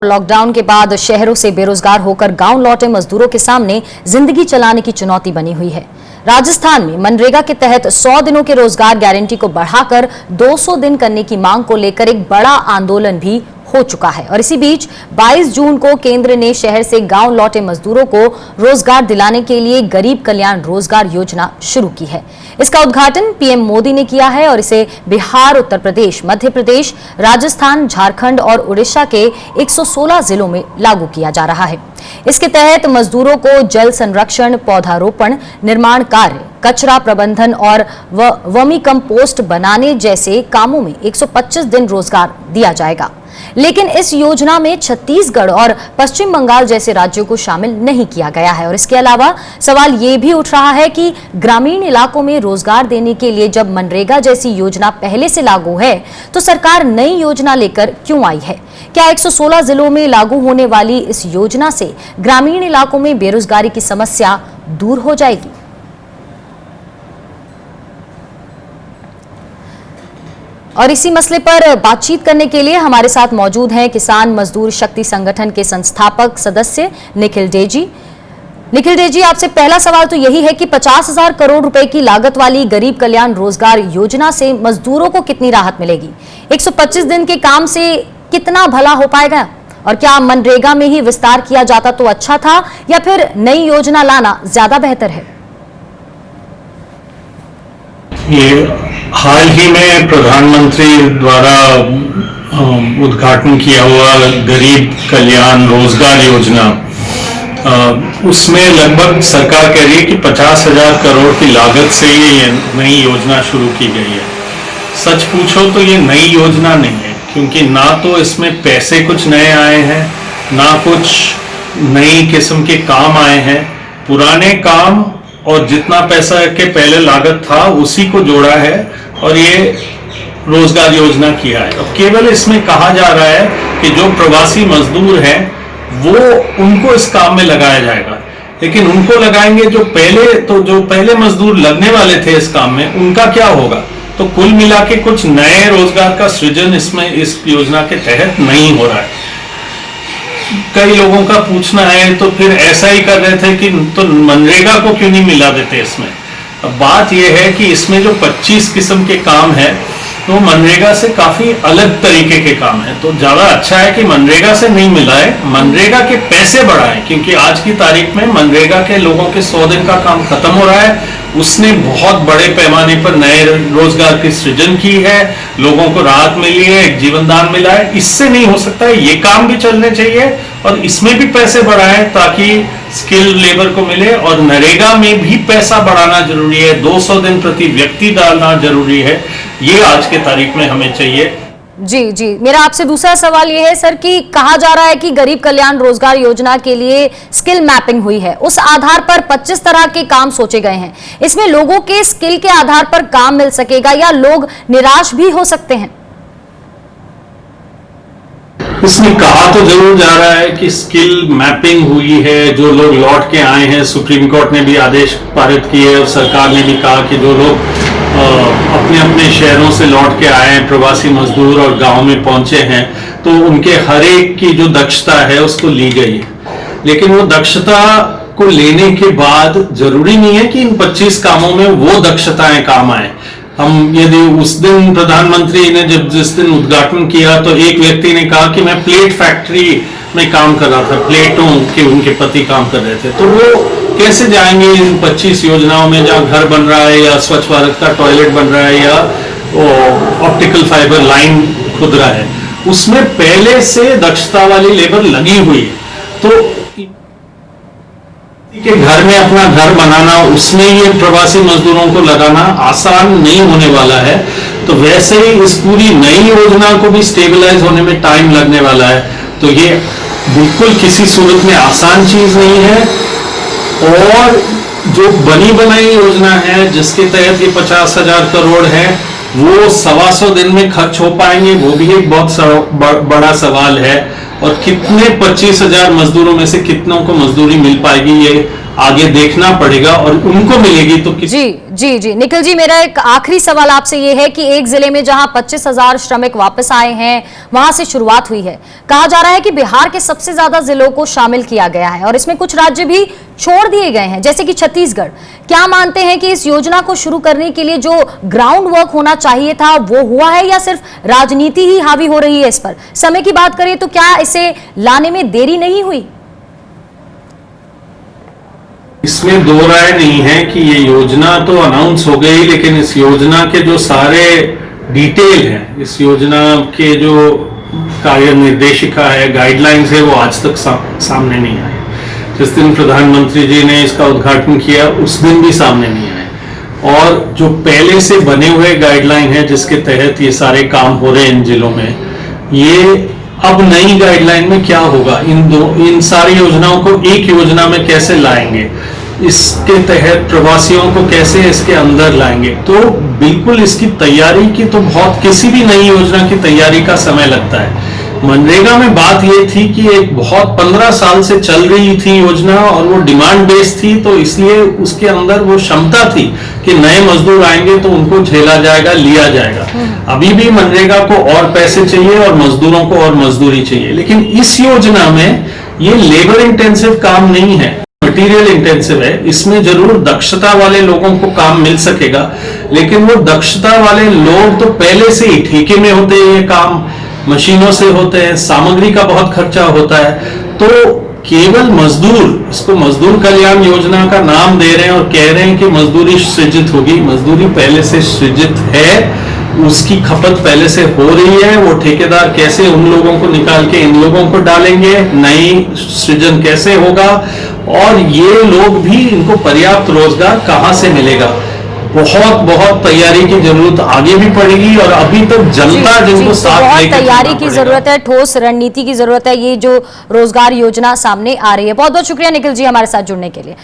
Lockdown के बाद शहरों से बेरोजगार होकर गांव लौटे मजदूरों के सामने जिंदगी चलाने की चुनौती बनी हुई है। राजस्थान में मनरेगा के तहत 100 दिनों के रोजगार गारंटी को बढ़ाकर 200 दिन करने की मांग को लेकर एक बड़ा आंदोलन भी हो चुका है। और इसी बीच 22 जून को केंद्र ने शहर से गांव लौटे मजदूरों को रोजगार दिलाने के लिए गरीब कल्याण रोजगार योजना शुरू की है। इसका उद्घाटन पीएम मोदी ने किया है और इसे बिहार, उत्तर प्रदेश, मध्य प्रदेश, राजस्थान, झारखंड और उड़ीसा के 116 जिलों में लागू किया जा रहा है। इसके तहत मजदूरों को जल संरक्षण, पौधारोपण, निर्माण कार्य, कचरा प्रबंधन और वर्मी कंपोस्ट बनाने जैसे कामों में 125 दिन रोजगार दिया जाएगा। लेकिन इस योजना में छत्तीसगढ़ और पश्चिम बंगाल जैसे राज्यों को शामिल नहीं किया गया है। और इसके अलावा सवाल ये भी उठ रहा है कि ग्रामीण इलाकों में रोजगार देने के लिए जब मनरेगा जैसी योजना पहले से लागू है तो सरकार नई योजना लेकर क्यों आई है? क्या 116 जिलों में लागू होने वाली इस योजना से ग्रामीण इलाकों में बेरोजगारी की समस्या दूर हो जाएगी? और इसी मसले पर बातचीत करने के लिए हमारे साथ मौजूद हैं किसान मजदूर शक्ति संगठन के संस्थापक सदस्य निखिल डेजी। निखिल डेजी, आपसे पहला सवाल तो यही है कि 50,000 करोड़ रुपए की लागत वाली गरीब कल्याण रोजगार योजना से मजदूरों को कितनी राहत मिलेगी? 125 दिन के काम से कितना भला हो पाएगा? और क्या मनरेगा में ही विस्तार किया जाता तो अच्छा था या फिर नई योजना लाना ज्यादा बेहतर है? ये हाल ही में प्रधानमंत्री द्वारा उद्घाटन किया हुआ गरीब कल्याण रोजगार योजना, उसमें लगभग सरकार कह रही है कि 50,000 करोड़ की लागत से ये नई योजना शुरू की गई है। सच पूछो तो ये नई योजना नहीं है, क्योंकि ना तो इसमें पैसे कुछ नए आए हैं, ना कुछ नई किस्म के काम आए हैं। पुराने काम और जितना पैसा के पहले लागत था उसी को जोड़ा है और ये रोजगार योजना किया है। अब केवल इसमें कहा जा रहा है कि जो प्रवासी मजदूर हैं वो उनको इस काम में लगाया जाएगा, लेकिन उनको लगाएंगे जो पहले मजदूर लगने वाले थे इस काम में, उनका क्या होगा? तो कुल मिला के कुछ नए रोजगार का सृजन इसमें इस योजना के तहत नहीं हो रहा है। कई लोगों का पूछना है तो फिर ऐसा ही कर रहे थे कि तो मनरेगा को क्यों नहीं मिला देते इसमें। अब बात यह है कि इसमें जो 25 किस्म के काम है वो मनरेगा से काफी अलग तरीके के काम है, तो ज्यादा अच्छा है कि मनरेगा से नहीं मिलाए, मनरेगा के पैसे बढ़ाएं, क्योंकि आज की तारीख में मनरेगा के लोगों के 100 दिन का काम खत्म हो रहा है। उसने बहुत बड़े पैमाने पर नए रोजगार की सृजन की है, लोगों को राहत मिली है, एक जीवन दान मिला है। इससे नहीं हो सकता है, ये काम भी चलने चाहिए और इसमें भी पैसे बढ़ाएं ताकि स्किल लेबर को मिले। और नरेगा में भी पैसा बढ़ाना जरूरी है, 200 दिन प्रति व्यक्ति डालना जरूरी है, ये आज के तारीख में हमें चाहिए। जी, मेरा आपसे दूसरा सवाल ये है सर कि कहा जा रहा है कि गरीब कल्याण रोजगार योजना के लिए स्किल मैपिंग हुई है, उस आधार पर 25 तरह के काम सोचे गए हैं। इसमें लोगों के स्किल के आधार पर काम मिल सकेगा या लोग निराश भी हो सकते हैं? इसमें कहा तो जरूर जा रहा है कि स्किल मैपिंग हुई है, जो लोग लौट के आए हैं, सुप्रीम कोर्ट ने भी आदेश पारित किए और सरकार ने भी कहा कि जो लोग अपने अपने शहरों से लौट के आए हैं, प्रवासी मजदूर और गांव में पहुंचे हैं, तो उनके हर एक की जो दक्षता है उसको ली गई है। लेकिन वो दक्षता को लेने के बाद जरूरी नहीं है कि इन 25 कामों में वो दक्षताएं काम आए। हम यदि उस दिन प्रधानमंत्री ने जिस दिन उद्घाटन किया तो एक व्यक्ति ने कहा कि मैं प्लेट फैक्ट्री में काम कर रहा था, प्लेटों के उनके पति काम कर रहे थे, तो वो कैसे जाएंगे इन 25 योजनाओं में जहां घर बन रहा है या स्वच्छ भारत का टॉयलेट बन रहा है या ऑप्टिकल फाइबर लाइन खुद रहा है, उसमें पहले से दक्षता वाली लेबर लगी हुई है। तो के घर में अपना घर बनाना, उसमें ये प्रवासी मजदूरों को लगाना आसान नहीं होने वाला है। तो वैसे ही इस पूरी नई योजना को भी स्टेबलाइज होने में टाइम लगने वाला है। तो ये बिल्कुल किसी सूरत में आसान चीज नहीं है। और जो बनी बनाई योजना है जिसके तहत ये 50,000 करोड़ है, वो 125 दिन में खर्च हो पाएंगे, वो भी एक बहुत बड़ा सवाल है। और कितने 25,000 मजदूरों में से कितनों को मजदूरी मिल पाएगी, ये आगे देखना पड़ेगा और उनको मिलेगी तो जी जी जी निखिल जी, मेरा एक आखिरी सवाल आपसे ये है कि एक जिले में जहां 25,000 श्रमिक वापस आए हैं, वहां से शुरुआत हुई है, कहा जा रहा है कि बिहार के सबसे ज्यादा जिलों को शामिल किया गया है और इसमें कुछ राज्य भी छोड़ दिए गए हैं जैसे कि छत्तीसगढ़। क्या मानते हैं कि इस योजना को शुरू करने के लिए जो ग्राउंड वर्क होना चाहिए था वो हुआ है या सिर्फ राजनीति ही हावी हो रही है इस पर? समय की बात करें तो क्या इसे लाने में देरी नहीं हुई? इसमें दो राय नहीं है कि ये योजना तो अनाउंस हो गई, लेकिन इस योजना के जो सारे डिटेल हैं, इस योजना के जो कार्य निर्देशिका है, गाइडलाइंस है, वो आज तक सामने नहीं आए। जिस दिन प्रधानमंत्री जी ने इसका उद्घाटन किया उस दिन भी सामने नहीं आए। और जो पहले से बने हुए गाइडलाइन है जिसके तहत ये सारे काम हो रहे हैं इन जिलों में, ये अब नई गाइडलाइन में क्या होगा, इन सारी योजनाओं को एक योजना में कैसे लाएंगे, इसके तहत प्रवासियों को कैसे इसके अंदर लाएंगे, तो बिल्कुल इसकी तैयारी की तो बहुत, किसी भी नई योजना की तैयारी का समय लगता है। मनरेगा में बात ये थी कि एक बहुत 15 साल से चल रही थी योजना और वो डिमांड बेस्ड थी, तो इसलिए उसके अंदर वो क्षमता थी कि नए मजदूर आएंगे तो उनको झेला जाएगा, लिया जाएगा। अभी भी मनरेगा को और पैसे चाहिए और मजदूरों को और मजदूरी चाहिए, लेकिन इस योजना में ये लेबर इंटेंसिव काम नहीं है, मटीरियल इंटेंसिव है। इसमें जरूर दक्षता वाले लोगों को काम मिल सकेगा, लेकिन वो दक्षता वाले लोग तो पहले से ही ठेके में होते हैं, ये काम मशीनों से होते हैं, सामग्री का बहुत खर्चा होता है। तो केवल मजदूर, इसको मजदूर कल्याण योजना का नाम दे रहे हैं और कह रहे हैं कि मजदूरी सृजित होगी। मजदूरी पहले से सृजित है, उसकी खपत पहले से हो रही है। वो ठेकेदार कैसे उन लोगों को निकाल के इन लोगों को डालेंगे, नई सृजन कैसे होगा, और ये लोग भी, इनको पर्याप्त रोजगार कहां से मिलेगा। बहुत तैयारी की जरूरत आगे भी पड़ेगी और अभी तक जनता जिनको साथ बहुत तैयारी की जरूरत है, ठोस रणनीति की जरूरत है, ये जो रोजगार योजना सामने आ रही है। बहुत बहुत शुक्रिया निखिल जी हमारे साथ जुड़ने के लिए।